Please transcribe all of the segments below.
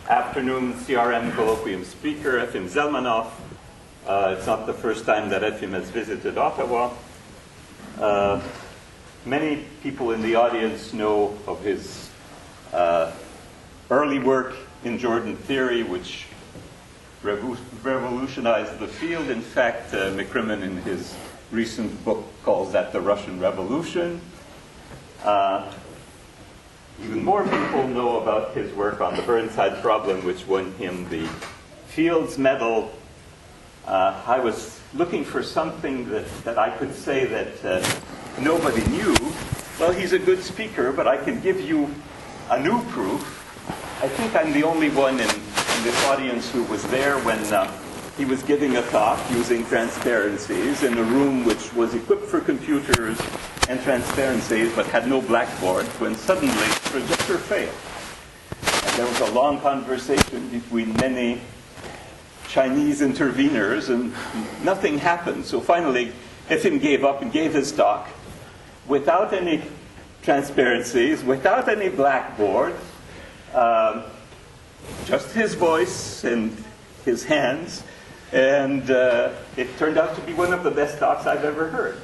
afternoon CRM colloquium speaker, Efim Zelmanov. It's not the first time that Efim has visited Ottawa. Many people in the audience know of his early work in Jordan theory, which revolutionized the field. In fact, McCrimmon in his recent book calls that the Russian Revolution. Even more people know about his work on the Burnside problem, which won him the Fields Medal. I was looking for something that I could say that nobody knew. Well, he's a good speaker, but I can give you a new proof. I think I'm the only one in this audience who was there when he was giving a talk using transparencies in a room which was equipped for computers and transparencies but had no blackboard, when suddenly the projector failed. And there was a long conversation between many Chinese interveners and nothing happened. So finally, Efim gave up and gave his talk without any transparencies, without any blackboard, just his voice and his hands. And it turned out to be one of the best talks I've ever heard.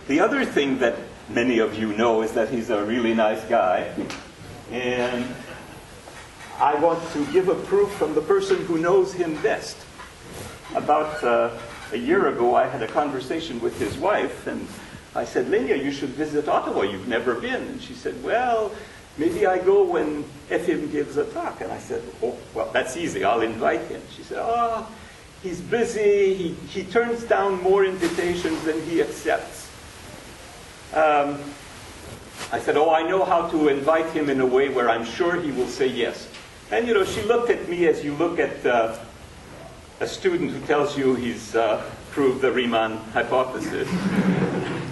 The other thing that many of you know is that he's a really nice guy. And I want to give a proof from the person who knows him best. About a year ago, I had a conversation with his wife, and I said, Lenya, you should visit Ottawa. You've never been. And she said, well, maybe I go when Efim gives a talk. And I said, oh, well, that's easy. I'll invite him. She said, oh, he's busy. He turns down more invitations than he accepts. I said, oh, I know how to invite him in a way where I'm sure he will say yes. And, she looked at me as you look at a student who tells you he's proved the Riemann hypothesis.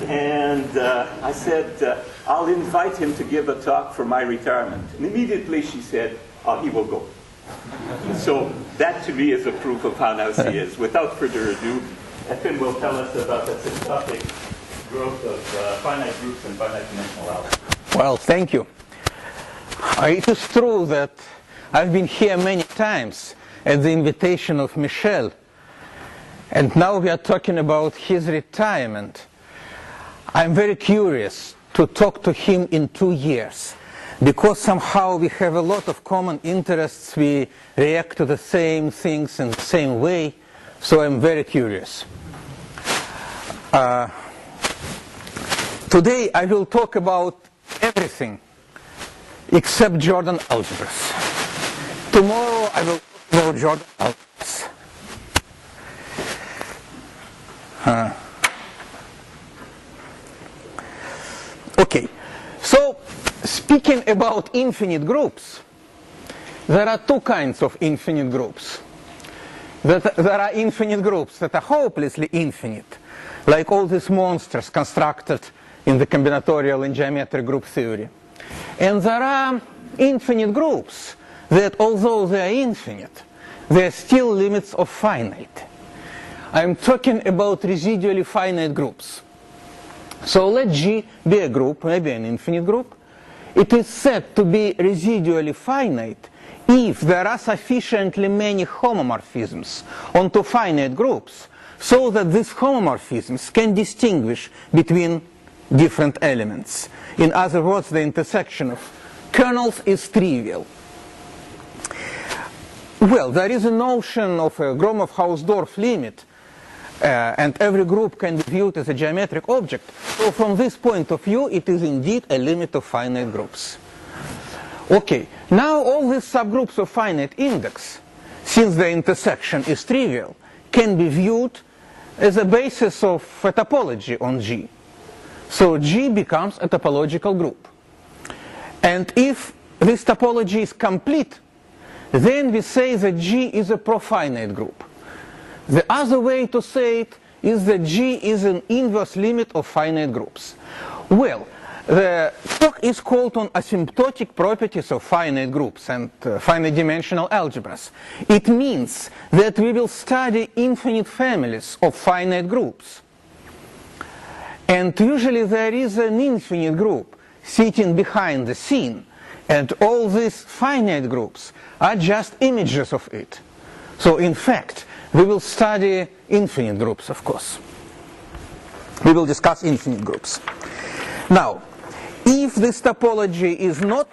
And I said, I'll invite him to give a talk for my retirement. And immediately she said, oh, he will go. So that to me is a proof of how nice he is. Without further ado, Efim will tell us about the asymptotic growth of finite groups and finite dimensional algebras. Well, thank you. It is true that I've been here many times at the invitation of Michel, and now we are talking about his retirement. I'm very curious to talk to him in 2 years, because somehow we have a lot of common interests. We react to the same things in the same way, so I'm very curious. Today I will talk about everything except Jordan algebras. Tomorrow I will talk about Jordan algebras. Okay, so speaking about infinite groups, there are two kinds of infinite groups. There are infinite groups that are hopelessly infinite, like all these monsters constructed in the combinatorial and geometric group theory. And there are infinite groups that, although they are infinite, they are still limits of finite. I'm talking about residually finite groups. So let G be a group, maybe an infinite group. It is said to be residually finite if there are sufficiently many homomorphisms onto finite groups so that these homomorphisms can distinguish between different elements. In other words, the intersection of kernels is trivial. Well, there is a notion of a Gromov-Hausdorff limit, and every group can be viewed as a geometric object. So from this point of view, it is indeed a limit of finite groups. Okay, now all these subgroups of finite index, since the intersection is trivial, can be viewed as a basis of a topology on G. So G becomes a topological group. And if this topology is complete, then we say that G is a profinite group. The other way to say it is that G is an inverse limit of finite groups. Well, the talk is called on asymptotic properties of finite groups and finite dimensional algebras. It means that we will study infinite families of finite groups. And usually there is an infinite group sitting behind the scene, And all these finite groups are just images of it. So in fact, we will study infinite groups, of course. We will discuss infinite groups. Now, if this topology is not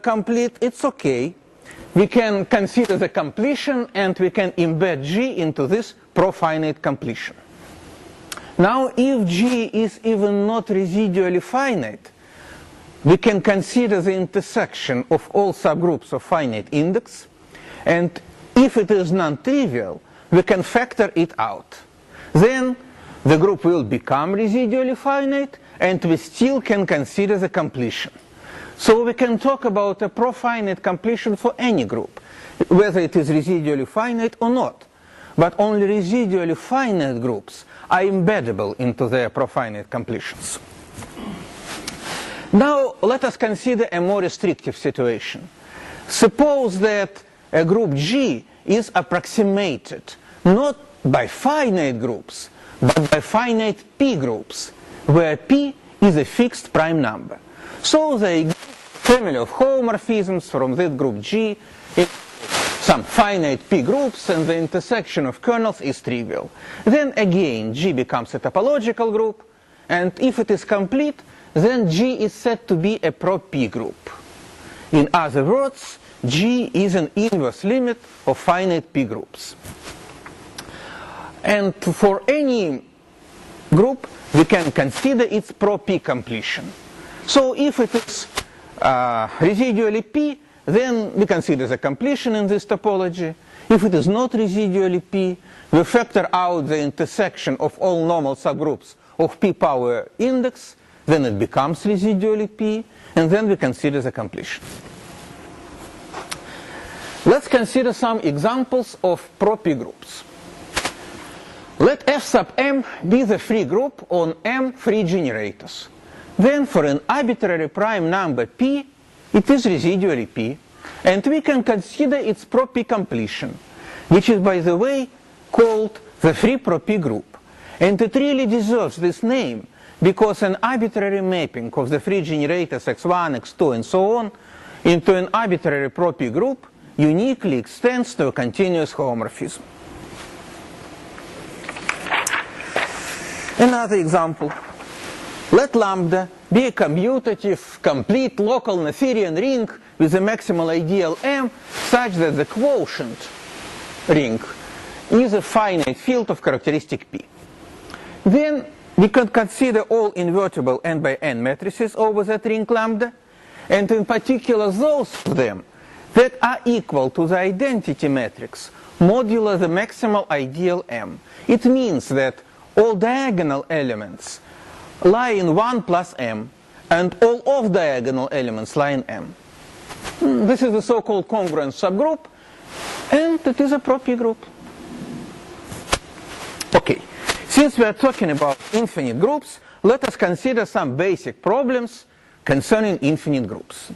complete, it's okay. We can consider the completion and we can embed G into this profinite completion. Now, if G is even not residually finite, we can consider the intersection of all subgroups of finite index, and if it is non-trivial, we can factor it out. Then the group will become residually finite, and we still can consider the completion. So we can talk about a profinite completion for any group, whether it is residually finite or not. But only residually finite groups are embeddable into their profinite completions. Now let us consider a more restrictive situation. Suppose that a group G is approximated not by finite groups, but by finite p groups, where p is a fixed prime number. So the family of homomorphisms from this group G is some finite p groups, and the intersection of kernels is trivial. Then again, G becomes a topological group, and if it is complete, then G is said to be a pro-p group. In other words, G is an inverse limit of finite p groups. And for any group, we can consider its pro-p completion. So if it is residually p, then we consider the completion in this topology. If it is not residually p, we factor out the intersection of all normal subgroups of p power index, then it becomes residually p, and then we consider the completion. Let's consider some examples of pro-p groups. Let F sub m be the free group on m free generators. Then for an arbitrary prime number p, it is residually p, and we can consider its pro-p completion, which is, by the way, called the free pro-p group. And it really deserves this name, because an arbitrary mapping of the free generators x1, x2, and so on into an arbitrary pro-p group uniquely extends to a continuous homomorphism. Another example. Let lambda be a commutative, complete local Noetherian ring with a maximal ideal M such that the quotient ring is a finite field of characteristic P. Then we can consider all invertible n by n matrices over that ring lambda, and in particular those of them that are equal to the identity matrix modulo the maximal ideal M. It means that all diagonal elements lie in 1 plus M, and all off-diagonal elements lie in M. This is the so-called congruent subgroup, and it is a pro-p group. Okay, since we are talking about infinite groups, let us consider some basic problems concerning infinite groups.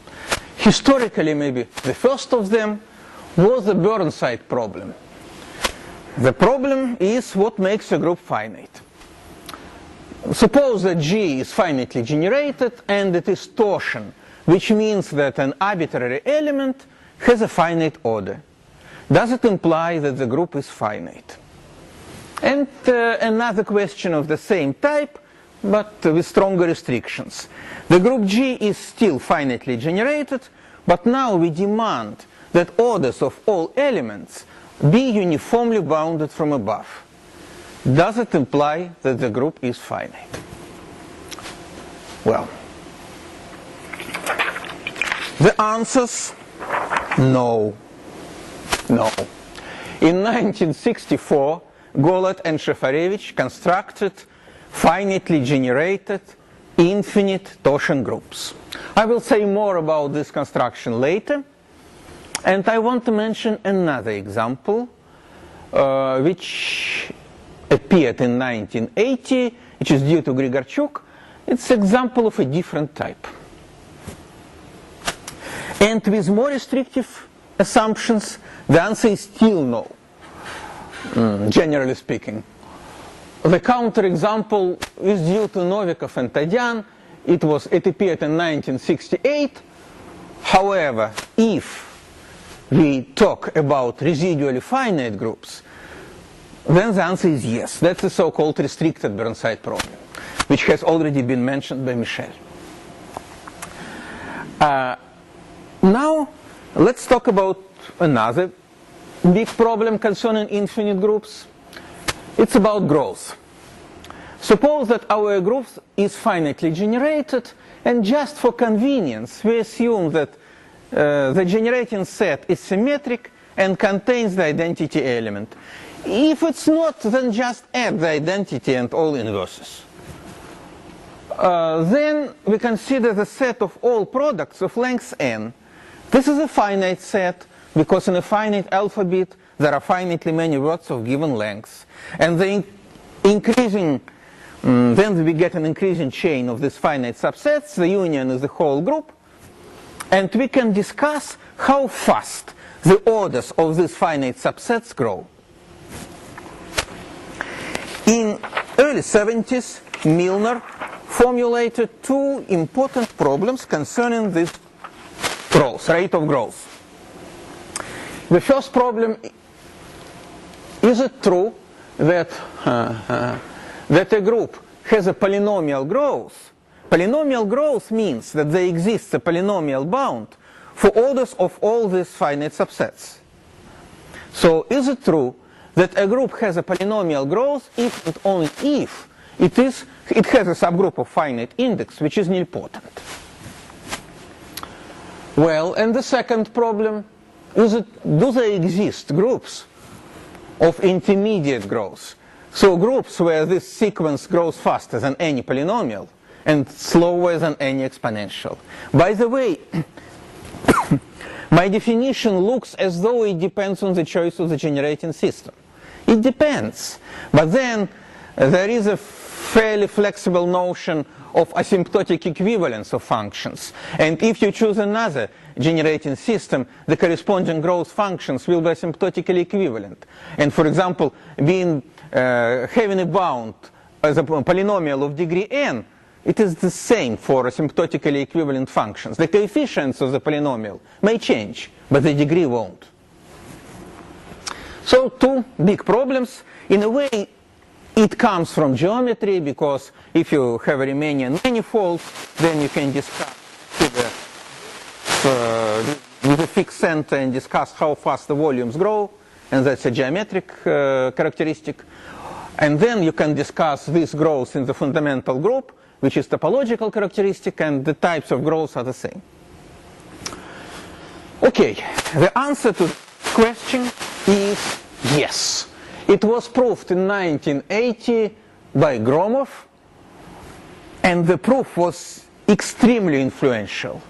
Historically, maybe the first of them was the Burnside problem. The problem is what makes a group finite. Suppose that G is finitely generated and it is torsion, which means that an arbitrary element has a finite order. Does it imply that the group is finite? And another question of the same type, but with stronger restrictions. The group G is still finitely generated, but now we demand that orders of all elements be uniformly bounded from above. Does it imply that the group is finite? Well, the answers, no. No. In 1964, Golet and Shefarevich constructed finitely generated infinite torsion groups. I will say more about this construction later, and I want to mention another example which appeared in 1980, which is due to Grigorchuk. It's an example of a different type. And with more restrictive assumptions, the answer is still no, generally speaking. The counterexample is due to Novikov and Tadyan. It appeared in 1968, However, if we talk about residually finite groups, then the answer is yes. That's the so-called restricted Burnside problem, which has already been mentioned by Michel. Now, let's talk about another big problem concerning infinite groups. It's about growth. Suppose that our group is finitely generated, and just for convenience, we assume that the generating set is symmetric and contains the identity element. If it's not, then just add the identity and all inverses. Then we consider the set of all products of length n. This is a finite set, because in a finite alphabet there are finitely many words of given length. And the then we get an increasing chain of these finite subsets. The union is the whole group. And we can discuss how fast the orders of these finite subsets grow. In early 70s, Milner formulated two important problems concerning this growth, rate of growth. The first problem: is it true that that a group has a polynomial growth? Polynomial growth means that there exists a polynomial bound for orders of all these finite subsets. So is it true that a group has a polynomial growth if and only if it has a subgroup of finite index which is nilpotent? Well, and the second problem is do there exist groups of intermediate growth? So groups where this sequence grows faster than any polynomial and slower than any exponential. By the way, my definition looks as though it depends on the choice of the generating system. It depends, but then there is a fairly flexible notion of asymptotic equivalence of functions. And if you choose another generating system, the corresponding growth functions will be asymptotically equivalent. And for example, having a bound as a polynomial of degree n, it is the same for asymptotically equivalent functions. The coefficients of the polynomial may change, but the degree won't. So two big problems. In a way, it comes from geometry, because if you have a Riemannian manifold, then you can discuss with a fixed center and discuss how fast the volumes grow, and that's a geometric characteristic. And then you can discuss this growth in the fundamental group, which is topological characteristic, and the types of growth are the same. Okay, the answer to the question is yes. It was proved in 1980 by Gromov, and the proof was extremely influential.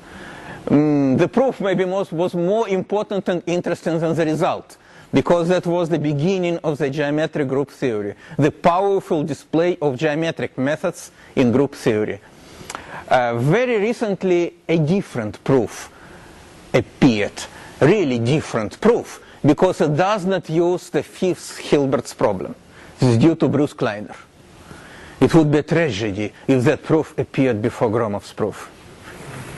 The proof maybe was more important and interesting than the result, because that was the beginning of the geometric group theory, the powerful display of geometric methods in group theory. Very recently, a different proof appeared, really different proof, because it does not use the fifth Hilbert's problem. This is due to Bruce Kleiner. It would be a tragedy if that proof appeared before Gromov's proof.